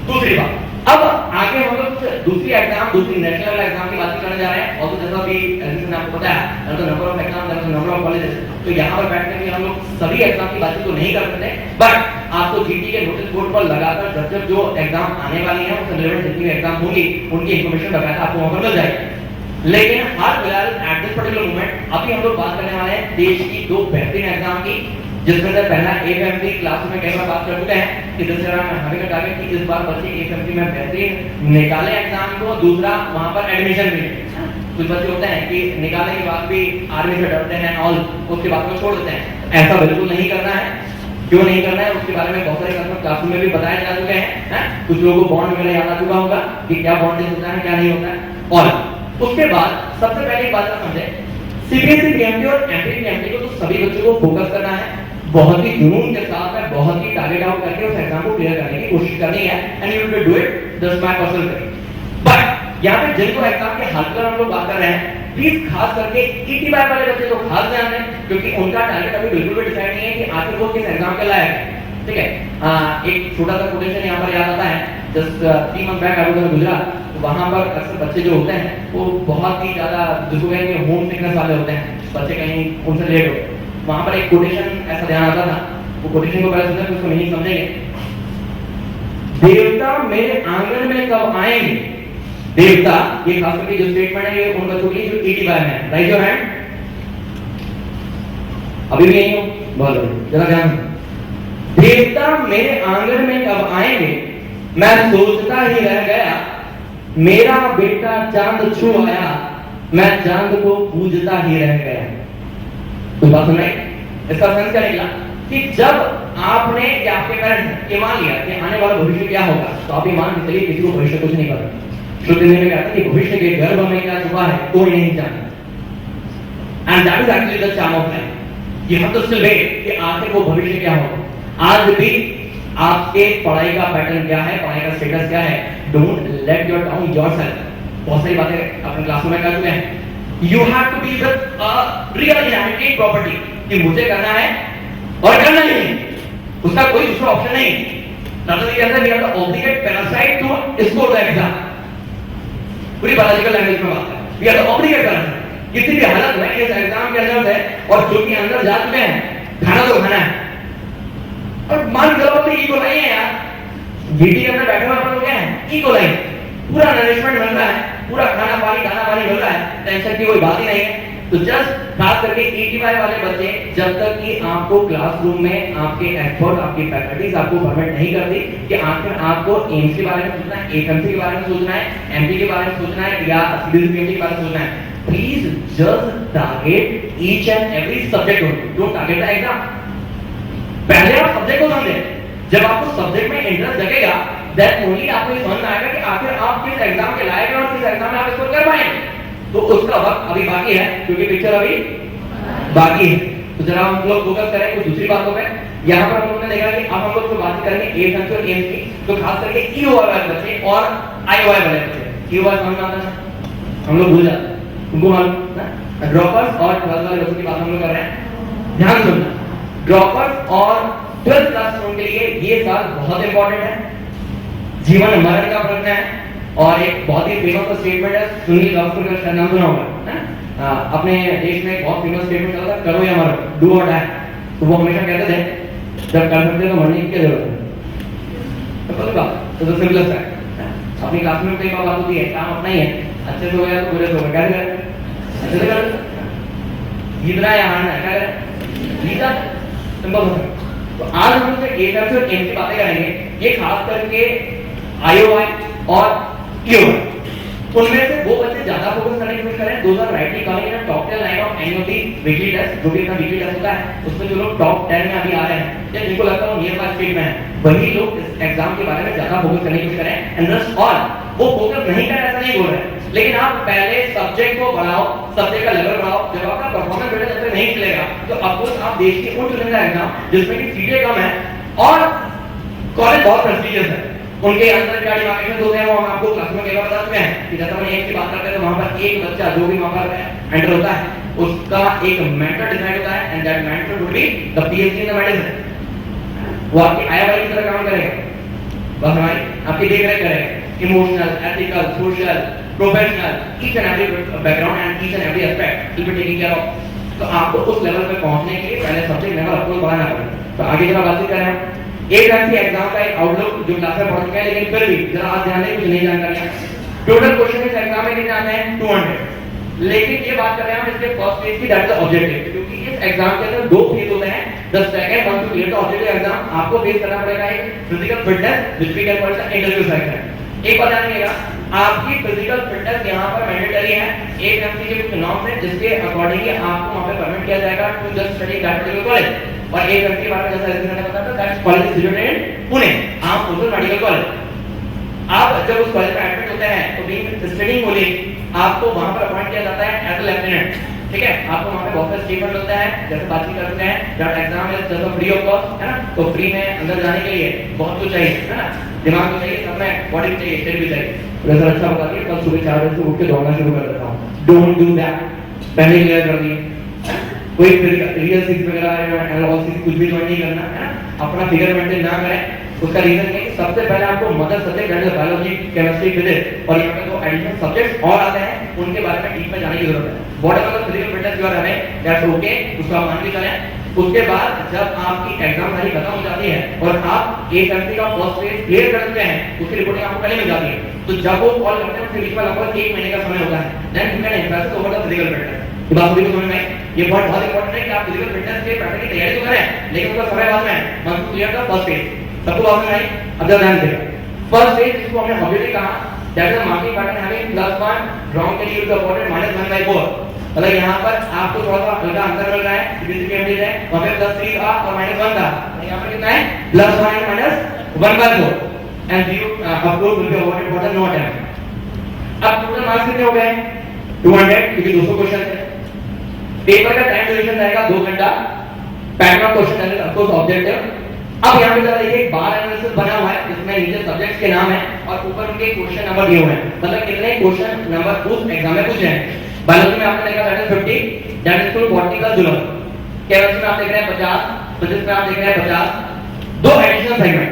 दूसरी बात, अब आगे हम लोग दूसरी एग्जाम, दूसरी नेशनल एग्जाम की बात करने जा रहे हैं। और तो जैसा भी जैसे आपको पता है, तो number of exam, number of colleges, तो यहाँ पर बैठ कर हम लोग सभी एग्जाम की बातचीत तो नहीं कर सकते, बट आपको जीटी के नोटिस बोर्ड पर लगाकर जब जब जो एग्जाम आने वाली है, उससे रिलेवेंट जितनी एग्जाम होंगी उनकी इंफॉर्मेशन बताया आपको वहां पर मिल जाएगी। लेकिन हाल फिलहाल एट दिस पर्टिकुलर मोमेंट अभी हम लोग बात करने वाले हैं देश की दो बेहतरीन एग्जाम की, जिसमें से पहला एफएमसी क्लास में कई बार बात कर चुके हैं कि जिस तरह हमें का टारगेट कि इस बार बच्चे एफएमसी में बेहतरीन निकाले एग्जाम को, दूसरा वहां पर एडमिशन भी। कुछ बच्चे होते हैं कि निकालने के बाद भी आर्मी से डरते हैं और उसके बाद में छोड़ देते हैं, ऐसा बिल्कुल नहीं करना है। क्यों नहीं करना है उसके बारे में बहुत सारे क्लासरूम में भी बताया जा चुके हैं। कुछ लोगों को बॉन्ड वगैरह याद आ चुका होगा कि क्या बॉन्डिंग होता है क्या नहीं होता है। और उसके बाद सबसे पहले एक बात समझे, सीबीएसई पीएमटी और एमपी पीएमटी को तो सभी बच्चों को फोकस करना है, बहुत ही जुनून के साथ में, बहुत ही टारगेट आउट करके उस एग्जाम को क्लियर करने की कोशिश करनी है, and you will do it, that's my personal thing. But यहाँ पे जिनको एग्जाम के हल पर हम लोग बात कर रहे हैं, प्लीज खास करके ईटीवाई वाले बच्चे को खास ध्यान दें, क्योंकि उनका टारगेट अभी बिल्कुल भी डिसाइड नहीं है कि आखिर वो किस एग्जाम के लायक है। ठीक है, एक छोटा सा कोटेशन यहाँ पर याद आता है, just 3 month back I was Gujarat, तो वहां पर अक्सर बच्चे जो होते हैं वो बहुत ही ज्यादा जिसको कहेंगे होम सिकनेस वाले होते हैं, बच्चे कहीं उनसे लेट हो, वहां पर एक कोटेशन ऐसा ध्यान आता था, वो कोटेशन को पहले सुनते हैं उसको नहीं समझेंगे। देवता मेरे आंगन में कब आएंगे, देवता, ये खास करके जो स्टेटमेंट है ये उन बच्चों के लिए जो ईटीवाई में है, राइट योर हैंड, अभी भी यही हो, बहुत बढ़िया, जरा ध्यान। देवता मेरे आंगन में कब आएंगे, मैं सोचता ही रह गया, मेरा बेटा चांद छू आया, मैं चांद को पूजता ही रह गया। तो बात सुन रहे, इसका सेंस क्या निकला कि जब आपने या आपके पेरेंट्स ये मान लिया कि आने वाला भविष्य क्या होगा, तो आप ये मान के चलिए किसी को भविष्य कुछ नहीं पता। श्रुति में कहता है कि भविष्य के गर्भ में क्या छुपा है कोई नहीं जानता, and that is actually the charm of life. You have to still wait कि आखिर वो भविष्य क्या होगा। आज भी आपके पढ़ाई का पैटर्न क्या है, पढ़ाई का स्टेटस क्या है, don't let your down yourself. बहुत सारी बातें अपने क्लासरूम में कर चुके हैं। You have to be with a real inanimate property कि मुझे करना है और करना ही नहीं, उसका कोई दूसरा ऑप्शन नहीं। दादाजी कहते हैं we have to obligate parasite to score the exam, पूरी बायोलॉजिकल लैंग्वेज में बात है, we have to obligate parasite किसी भी हालत में इस एग्जाम के अंदर है, और जो कि अंदर जा चुके हैं खाना तो खाना है। और मान के चलो कि इकोलाई है यार, जीटी के अंदर बैठे हुए अपन लोग क्या है, इकोलाई, पूरा नरिशमेंट मिल रहा है, पूरा खाना पानी मिल रहा है, टेंशन की कोई बात ही नहीं है। तो जस्ट खास करके ईटीवाई वाले बच्चे, जब तक कि आपको क्लासरूम में आपके एक्सपर्ट, आपकी फैकल्टीज आपको परमिट नहीं करती कि आखिर आपको एम्स के बारे में सोचना है, एफएमसी के बारे में सोचना है, एमपी के बारे में सोचना है या सीबीएसई के बारे में सोचना है, please just target each and every subject only, don't target the exam. पहले आप सब्जेक्ट को समझें, जब आपको सब्जेक्ट में इंटरेस्ट जगेगा दैट ओनली आपको ये समझ में आएगा कि आखिर आप किस एग्जाम के लायक हैं और किस एग्जाम में आप स्कोर कर पाएंगे। तो उसका वक्त अभी बाकी है, क्योंकि पिक्चर अभी बाकी है। तो जरा हम लोग फोकस करें कुछ दूसरी बातों पे। यहाँ पर हम लोगों ने देखा कि अब हम लोग जो बात करेंगे एफएमसी और एम्स की, तो खास करके ईओआई वाले बच्चे और आईओआई वाले बच्चे। ईओआई समझ में आता है, हम लोग भूल जाते हैं, उनको मालूम है। ड्रॉपर्स और 12th वाले बच्चों की बात हम लोग कर रहे हैं, ध्यान सुनना। ड्रॉपर्स और 12th क्लास स्टूडेंट के लिए ये साल बहुत इंपॉर्टेंट है, जीवन मरण का प्रश्न है। और एक बहुत ही फेमस स्टेटमेंट है, सुनील गावस्कर का नाम सुना होगा, अपने देश में बहुत फेमस स्टेटमेंट चलता है, करो या मरो, डू और डाई। तो वो हमेशा कहते थे जब कर सकते तो मरने की क्या जरूरत है। तो तो सिंपलेस्ट है, अपनी क्लास में कई बार बात होती है, काम अपना ही है, अच्छे से हो गया तो बुरे से हो गया, क्या अच्छे से कर, जीतना या हारना है, क्या करें, जीता सिंपल होता है। तो आज हम लोग एफएमसी और एम्स की बातें करेंगे, ये खास करके आईओआई और ईओआई, उनमें से वो बच्चे ज्यादा फोकस करने की कोशिश करें। दोस्त are rightly coming in top 10 line of any of the weekly test, जो भी अपना वीकली टेस्ट होता है उसमें जो लोग टॉप 10 में अभी आ रहे हैं या जिनको लगता है नियर बाय स्टेट में है, वही लोग इस एग्जाम के बारे में ज्यादा फोकस करने की कोशिश करें। एंड रस्ट ऑल वो फोकस नहीं कर, ऐसा नहीं बोल रहे, लेकिन आप पहले सब्जेक्ट को बढ़ाओ, सब्जेक्ट का लेवल बढ़ाओ। जब आपका परफॉर्मेंस बेटा जब तक नहीं मिलेगा तो ऑफकोर्स आप देश के उन चुनिंदा एग्जाम जिसमें कि सीटें कम है और कॉलेज बहुत प्रेस्टिजियस है, उनके अंदर क्या डिमार्केशन होते हैं वो हम आपको क्लास में कई बार बता चुके हैं कि जैसे हम एक की बात करते हैं तो वहां पर एक बच्चा जो भी वहां पर एंटर होता है उसका एक मेंटर डिसाइड होता है, and that mentor would be the PhD in the medicine. वो आपकी आईआईटी की तरह काम करेगा, बस हमारी आपकी देख रेख करेगा, emotional, ethical, social, professional, each and every background and each and every aspect will be taking care of. तो आपको उस लेवल पे पहुंचने के लिए पहले सब्जेक्ट लेवल आपको बढ़ाना पड़ेगा। तो आगे जरा बात करें हम एक तरह से एग्जाम का एक आउटलुक जो क्लास में पढ़ चुके हैं, लेकिन फिर भी जरा आज ध्यान दें, कुछ नई जानकारी। टोटल क्वेश्चन इस एग्जाम में कितने आते हैं? 200। लेकिन ये बात कर रहे हैं हम इसके फर्स्ट फेज की, दैट इज ऑब्जेक्टिव, क्योंकि इस एग्जाम के अंदर दो फेज होते हैं। The second one to clear the objective exam, आपको फेस करना पड़ेगा एक physical fitness which we can call the interview section. एक बात ध्यान रखिएगा, आपकी फिजिकल फिटनेस यहाँ पर मैंडेटरी है। एक एमसी के कुछ नॉर्म्स हैं जिसके अकॉर्डिंगली आपको वहां पे परमिट किया जाएगा to just study that particular college. और एक एमसी के बारे में जैसा मैंने बताया था, that's college situated in Pune, आप उधर मेडिकल कॉलेज। आप जब उस कॉलेज में एडमिट होते हैं तो बीइंग स्टडीइंग ओनली आपको वहां पर अपॉइंट किया जाता है एज अ लेफ्टिनेंट, ठीक है। आपको वहां पे बहुत सारे स्टेटमेंट होते हैं, जैसे बातचीत करते हैं that exam is just free of cost, है ना। तो फ्री में अंदर जाने के लिए बहुत कुछ चाहिए, है ना, दिमाग भी चाहिए, सब में बॉडी भी चाहिए, शरीर भी चाहिए। वैसा अच्छा बता दिए, कल सुबह 4 बजे से उठ के दौड़ना शुरू कर देता हूं। डोंट डू दैट, पहले क्लियर कर दिए। कोई रियल सिक्स वगैरह एनालिसिस कुछ भी ज्वाइन नहीं करना, है ना। अपना फिगर मेंटेन ना करें। उसका रीजन है कि सबसे पहले आपको mother subject that is biology, chemistry, physics और यहाँ पे दो एडिशनल सब्जेक्ट्स और आते हैं, उनके बारे में डीप में जाने की जरूरत है। Whatever the physical fitness you are having, that's okay, उसको आप मान के चलें। उसके बाद जब आपकी एग्जाम सारी खत्म हो जाती है और आप एक एमसी का फर्स्ट फेज क्लियर कर चुके हैं, उसकी रिपोर्टिंग आपको पहले मिल जाती है। तो जब वो कॉल करते हैं उसके बीच में लगभग 1 महीने का समय होता है, then you can invest over the physical fitness. ये बात सभी को समझ में आई? ये बहुत इंपॉर्टेंट है कि आप फिजिकल फिटनेस के प्रैक्टिस की तैयारी तो करें, लेकिन उसका समय बाद में month to clear the first phase. सबको बात में आई? अब जरा ध्यान देगा, फर्स्ट फेज जिसको हमने ऑब्जेक्टिव कहा, that is marking pattern having +1 wrong carry use the order -1/4। मतलब यहाँ पर आपको थोड़ा सा हल्का अंतर मिल रहा है, बेसिक एमडी है, वहां पे +3 था और -1 था, यहाँ पर कितना है? +1 and -1/4 and 0 of course will be awarded for the no attempt। अब टोटल मार्क्स कितने हो गए? 200, क्योंकि 200 क्वेश्चन है। पेपर का टाइम ड्यूरेशन रहेगा 2 घंटा। पैटर्न ऑफ क्वेश्चन है ऑफ कोर्स ऑब्जेक्टिव। अब यहाँ पे जरा देखिए एक बार एनालिसिस बना हुआ है जिसमें नीचे सब्जेक्ट्स के नाम है और ऊपर उनके क्वेश्चन नंबर दिए हुए हैं, मतलब कितने क्वेश्चन नंबर उस एग्जाम में पूछे हैं। बायोलॉजी में आपने देखा that is 50, that is full botany का जुलम। केमिस्ट्री में आप देख रहे हैं 50, फिजिक्स में आप देख रहे हैं 50। दो एडिशनल सेगमेंट,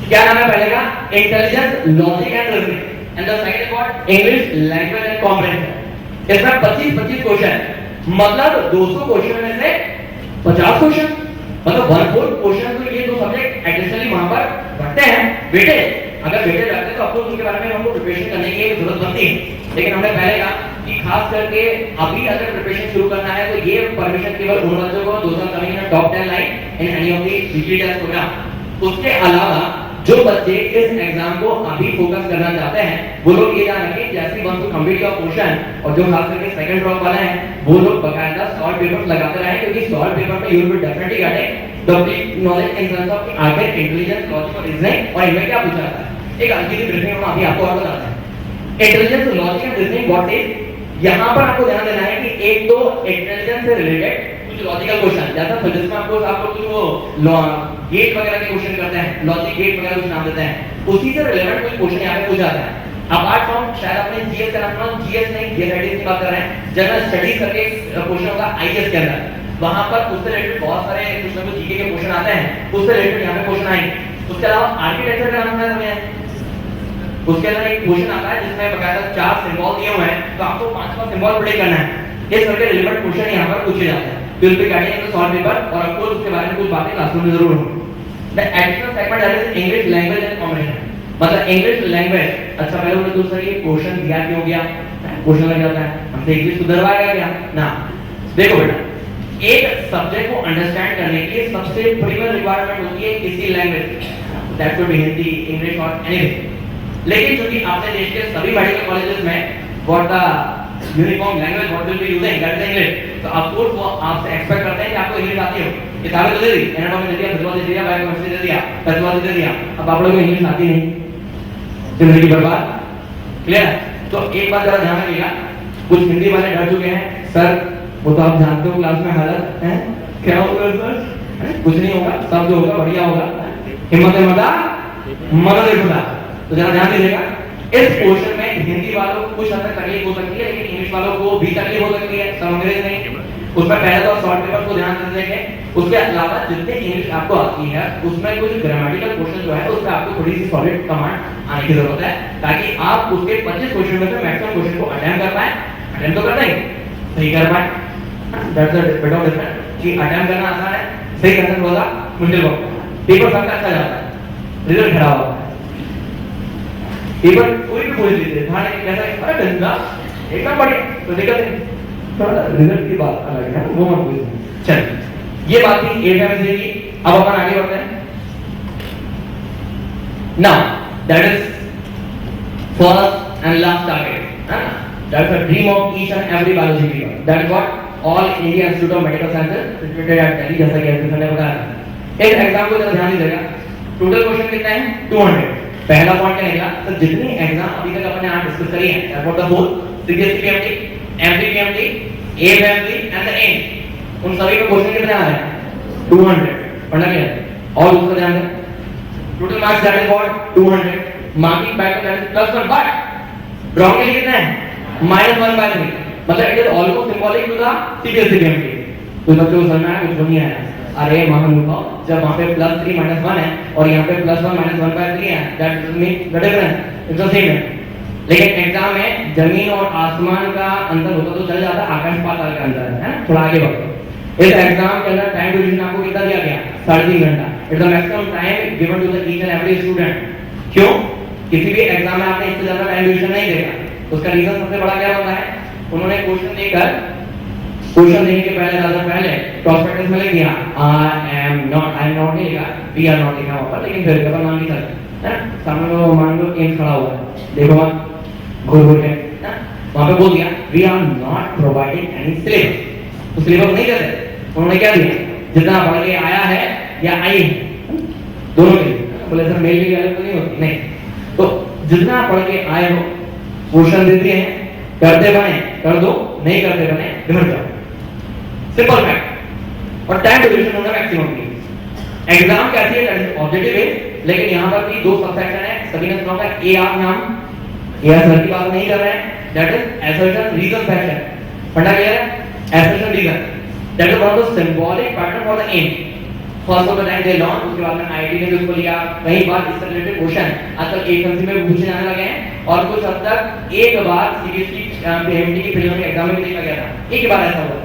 क्या नाम है पहले का? Intelligence, logic and reasoning, and the second is what? English language and comprehension. इसमें 25 क्वेश्चन, मतलब 200 क्वेश्चन में से 50 क्वेश्चन, मतलब 1/4 क्वेश्चन तो ये दो सब्जेक्ट एडिशनली वहां पर रखते हैं बेटे। अगर बेटे रखते तो आपको उनके बारे में हमको प्रिपरेशन करने की जरूरत बनती है, लेकिन हमने पहले कहा कि खास करके अभी अगर प्रिपरेशन शुरू करना है तो ये परमिशन केवल उन बच्चों को 2 coming in top 10 line in any of the weekly test program. उसके अलावा जो बच्चे इस एग्जाम को अभी फोकस करना चाहते हैं वो लोग ये जान रखें जैसे one two complete your portion, और जो खास करके सेकंड ड्रॉप वाले हैं वो लोग बकायदा सॉल्व पेपर्स लगाते रहे, क्योंकि सॉल्व पेपर में you will definitely get the deep knowledge in terms of art, intelligence, logic और रीजनिंग। और इनमें क्या पूछा जाता है, एक हल्की सी ब्रीफिंग हम अभी आपको और बताते हैं। Intelligence, logic and reasoning what is, यहाँ पर आपको ध्यान देना है कि एक तो इंटेलिजेंस से रिलेटेड कुछ लॉजिकल क्वेश्चन, जैसा फिजिक्स में आपको कुछ वो गेट वगैरह के क्वेश्चन करते हैं, लॉजिक गेट वगैरह कुछ नाम देते हैं, उसी से रिलेवेंट कुछ क्वेश्चन यहाँ पे पूछा जाता है। अपार्ट फ्रॉम शायद आपने जीएस का नाम सुना, जीएस नहीं जीएसआईडी की बात कर रहे हैं, जनरल स्टडीज करके क्वेश्चन होगा आईएएस के अंदर, वहां पर उससे रिलेटेड बहुत सारे कुछ ना कुछ जीके के क्वेश्चन आते हैं, उससे रिलेटेड यहाँ पे क्वेश्चन आएंगे। उसके अलावा आर्किटेक्चर का नाम सुना है हमें, उसके अंदर एक क्वेश्चन आता है जिसमें बकायदा 4 सिंबल दिए हुए हैं, तो आपको 5वां सिंबल प्ले करना है। ये सबके रिलेवेंट क्वेश्चन यहाँ पर पूछे जाते हैं, will be guiding in the solve paper, और ऑफ कोर्स उसके बारे में कुछ बातें क्लासरूम में जरूर होंगी। The additional segment that is English language and comprehension, मतलब इंग्लिश लैंग्वेज। अच्छा पहले उन्होंने दूसरा ये क्वेश्चन दिया क्यों गया, क्वेश्चन लग जाता है हमसे इंग्लिश सुधरवाएगा क्या ना। देखो बेटा, एक सब्जेक्ट को अंडरस्टैंड करने के लिए सबसे प्रीमियर रिक्वायरमेंट होती है किसी language, that could be Hindi, English और एनीथिंग। लेकिन क्योंकि आपने देश के सभी मेडिकल कॉलेजेस में what the uniform language what will be using that is English, तो ऑफ कोर्स वो आपसे एक्सपेक्ट करते हैं कि आपको इंग्लिश आती हो। किताबें तो दे दी, एनाटॉमी दे दिया, फिजियोलॉजी दे दिया, बायोकेमिस्ट्री दे दिया, पैथोलॉजी दे दिया, अब आप लोगों को इंग्लिश आती नहीं, जिंदगी बर्बाद। क्लियर? तो एक बात जरा ध्यान रखिएगा, कुछ हिंदी वाले डर चुके हैं, सर वो तो आप जानते हो क्लास में हालत है क्या होगा सर, कुछ नहीं होगा, सब जो होगा बढ़िया होगा, हिम्मत मदद खुदा। तो जरा ध्यान दीजिएगा, इस क्वेश्चन में हिंदी वालों को कुछ हद तक तकलीफ हो सकती है, लेकिन इंग्लिश वालों को भी तकलीफ हो सकती है, सब अंग्रेज नहीं। उसमें पहले तो शॉर्ट पेपर को ध्यान से देखें, उसके अलावा जितने इंग्लिश आपको आती है उसमें कुछ ग्रामेटिकल क्वेश्चन जो है उसमें आपको थोड़ी सी सॉलिड कमांड आने की जरूरत है, ताकि आप उसके 25 क्वेश्चन में से मैक्सिमम क्वेश्चन को अटेम्प्ट कर पाए। अटेम्प्ट तो कर देंगे, सही कर पाए, that's the bit of difference कि अटेम्प्ट करना आसान है, सही करना थोड़ा मुश्किल होता है। पेपर सबका अच्छा जाता है, रिजल्ट खराब होता है। पेपर कोई भी पूछ लीजिए हाँ कैसा है, अरे गंदा एकदम बढ़िया, तो दिक्कत नहीं, थोड़ा रिजल्ट की बात अलग है, वो मत पूछिए। चलिए ये बात थी 8 एमएससी की। अब अपन आगे बढ़ते हैं। Now that is first and last target, है ना, that's a dream of each and every biology people, that is what all India institute of medical sciences situated at Delhi, जैसा कि एसपी सर ने बताया। इस एग्जाम को जरा ध्यान दीजिएगा, टोटल क्वेश्चन कितने हैं 200। पहला पॉइंट क्या निकला, तो जितनी एग्जाम अभी तक अपने यहाँ डिस्कस करी है about the whole CBSE PMT, MP PMT, AMP and the M, उन सभी के क्वेश्चन कितने आ रहे हैं 200। पढ़ना क्या है और दूसरा ध्यान दें, total marks that is what 200, marking back that is +1, but draw के लिए कितने हैं -1/3, मतलब it is almost symbolic to the CBSE PMT. तो बच्चों को समझ में आया कुछ नहीं आया, अरे महानुभाव, जब वहां पे +3 -1 है और यहाँ पे +1 -1/3 है, that mean the difference is the same है। लेकिन एग्जाम में जमीन और आसमान का अंतर होता तो चल जाता, आकाश पाताल का अंतर है ना। थोड़ा आगे बढ़ो, इस एग्जाम के अंदर टाइम ड्यूरेशन आपको कितना दिया गया 3.5 घंटा, it's the maximum time given to the each and every student. क्यों, किसी भी एग्जाम में आपने इससे ज्यादा टाइम ड्यूरेशन नहीं देगा। उसका रीजन सबसे बड़ा क्या होता है, उन्होंने क्वेश्चन देने के पहले प्रॉस्पेक्टस में लिख दिया आई एम नॉट नहीं लिखा, वी आर नॉट लिखा होगा, लेकिन फिर पेपर नाम लिखा है ना, सामने लो मान लो एम्स खड़ा हुआ है, देखो मत घूर के वहां पे बोल दिया we are not providing any syllabus, तो सिलेबस नहीं देते। उन्होंने क्या दिया, जितना पढ़ के आया है या आई है, दोनों के लिए। बोले सर मेल की अलग तो नहीं होती, नहीं, तो जितना पढ़ के आए हो क्वेश्चन देते हैं, करते बने कर दो, नहीं करते बने निमट जाओ, सिंपल फैक्ट। और टाइम ड्यूरेशन होना मैक्सिमम की। एग्जाम कैसी है, दैट इज ऑब्जेक्टिव बेस्ड, लेकिन यहां पर भी दो सब सेक्शन है, सभी ने सुना होगा एआर नाम, एआर सर की बात नहीं कर रहे हैं, that is assertion reason section. पढ़ना क्लियर है, assertion reason, that is one of the symbolic pattern for the M. First of the time they launch, उसके बाद में आईआईटी ने भी उसको लिया, कई बार इससे रिलेटेड क्वेश्चन आजकल एएमसी में पूछे जाने लगे हैं, और कुछ हद तक एक बार सीबीएसई पीएमटी की प्रीलिमिनरी एग्जाम में देखा गया था, एक बार ऐसा हुआ।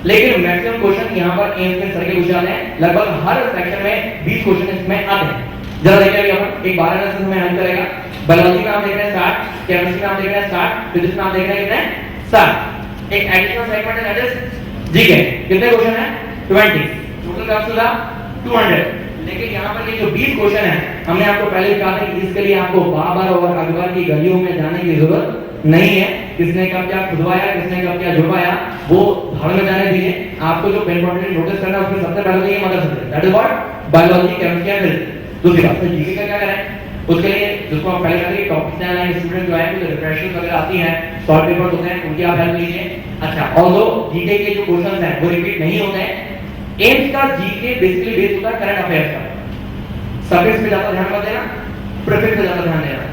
लेकिन मैक्सिमम क्वेश्चन यहां पर एम्स में सर के पूछे जाते हैं, लगभग हर सेक्शन में 20 क्वेश्चन इसमें आते हैं। जरा देखिए अभी अपन एक 12 एनालिसिस में हल करेगा। बायोलॉजी में आप देख रहे हैं 60, केमिस्ट्री में आप देख रहे हैं 60, फिजिक्स में आप देख रहे हैं कितने 60। एक एडिशनल सेगमेंट है दैट इज जीके, कितने क्वेश्चन है 20, टोटल का आपका 200। लेकिन यहाँ पर ये जो 20 क्वेश्चन है, हमने आपको पहले कहा था कि इसके लिए आपको बाबर और अकबर की गलियों में जाने की जरूरत नहीं है। किसने कब क्या खुदवाया, किसने कब क्या जुड़वाया, वो भाड़ में जाने दीजिए। आपको जो पेन पॉइंट नोटिस करना है उसमें सबसे पहले तो ये मदद सकते हैं, that is what biology, chemistry and physics. दूसरी बात है जीके का क्या करें, उसके लिए जिसको आप पहले करेंगे टॉपिक्स चैनल स्टूडेंट जो है कुछ रिफ्रेशमेंट वगैरह आती है, शॉर्ट पेपर्स होते हैं, उनकी आप हेल्प लीजिए। अच्छा, ऑल्दो जीके के जो क्वेश्चंस हैं वो रिपीट नहीं होते हैं। एम्स का जीके बेसिकली बेस्ड होता है करंट अफेयर्स का, सब्जेक्ट्स पे ज्यादा ध्यान मत देना, प्रीफिक्स पे ज्यादा ध्यान देना।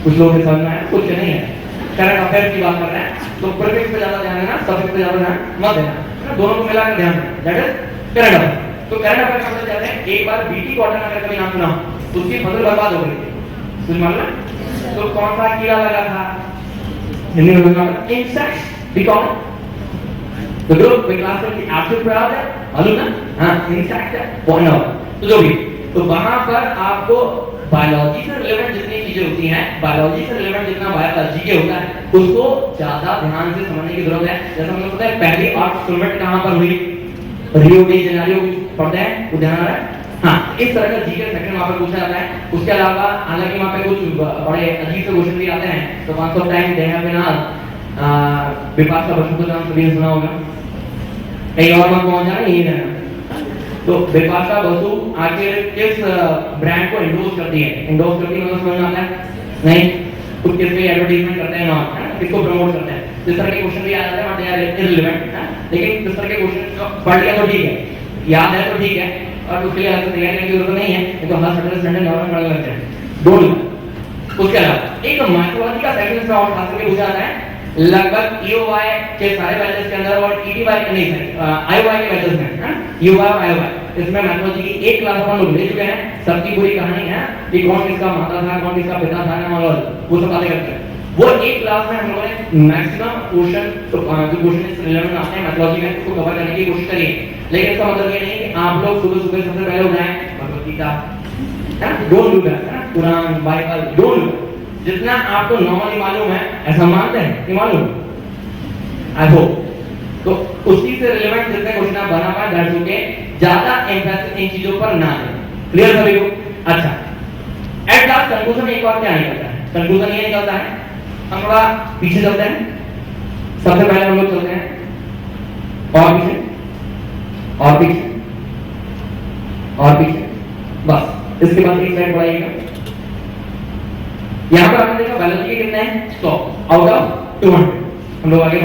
कुछ लोग के समझ में आया, कुछ नहीं है, करंट अफेयर्स की बात कर रहे हैं तो प्रीफिक्स पे ज्यादा ध्यान देना, सब्जेक्ट पे ज्यादा ध्यान मत देना, दोनों को मिलाकर ध्यान देना, दैट इज करंट अफेयर्स। तो करंट अफेयर्स समझ जाते हैं। एक बार बीटी कॉटन अगर कभी नाम सुना, उसकी फसल बर्बाद हो गई थी, सुन मान लो, तो कौन सा कीड़ा लगा था, हिंदी में बोलना इंसेक्ट्स, बी कॉमन तो ग्रुप में क्लास में एब्सेंट पढ़ा है, मालूम ना, हां इंसेक्ट है पॉइंट आउट, तो जो भी, तो वहां पर आपको बायोलॉजी से रिलेवेंट जितनी चीजें होती हैं, बायोलॉजी से रिलेवेंट जितना बायोलॉजी के होता है, उसको ज्यादा ध्यान से समझने की जरूरत है। जैसे हम लोग पता है पहली आर्ट टूर्नामेंट कहां पर हुई, रियो डी जेनेरियो पढ़ते हैं, वो ध्यान आ रहा है। हाँ, इस तरह का जीके सेक्शन वहां पर पूछा जाता है। उसके अलावा हालांकि वहां पे कुछ बड़े अजीब से क्वेश्चन भी आते हैं, तो वहां of time they have been Bipasha Basu का नाम सभी ने सुना होगा, कहीं और मत पहुंच जाना, यही रहना। तो विपाशा बसु आखिर किस ब्रांड को इंडोर्स करती है, इंडोर्स करती है मतलब समझ में आता है नहीं, कुछ किसके एडवर्टाइजमेंट करते हैं ना, किसको प्रमोट करते हैं, इस तरह के क्वेश्चन भी आ जाते हैं, बट यार इररिलेवेंट है, लेकिन इस तरह के क्वेश्चन पढ़ लिया तो ठीक है, याद है तो ठीक है, और उसके लिए अलग तैयारी करने की जरूरत नहीं है, नहीं तो हर सैटरडे संडे नॉर्मल पढ़ने लगते हैं, डोंट। उसके अलावा एक माइक्रोलॉजी का सेक्शन इसमें और खास करके पूछा जाता है, लगभग EOY के सारे बैचेस के अंदर और ETY नहीं है IOY के बैचेस में है EOY और IOY इसमें मैथोलॉजी की एक क्लास अपन लोग ले चुके हैं। सबकी पूरी कहानी है कि कौन किसका माता था, कौन किसका पिता था और वो सब बातें करते हैं। वो एक क्लास में हम लोगों ने मैक्सिमम क्वेश्चन जो क्वेश्चन रिलेवेंट आते हैं मैथोलॉजी में उसको कवर करने की कोशिश करी। लेकिन इसका मतलब ये नहीं कि आप लोग सुबह सुबह सबसे पहले उठाएं Bhagavad Gita, don't do that, Quran, Bible, don't. जितना आपको नॉर्मली मालूम है ऐसा मानते हैं कि मालूम आई होप तो उसी से रिलेवेंट जितने क्वेश्चन आप बना पाए दैट्स ओके। ज्यादा एम्फेसिस इन चीजों पर ना दें। क्लियर सभी को? अच्छा, एट लास्ट कंक्लूजन एक बार क्या निकलता है? कंक्लूजन ये निकलता है, हम थोड़ा पीछे चलते हैं। सबसे पहले हम लोग चलते हैं और पीछे और पीछे और पीछे, बस इसके बाद एक स्लाइड बढ़ाइएगा। यहां पर आपने देखा बायोलॉजी के कितने हैं? 100 आउट ऑफ 200। हम लोग आगे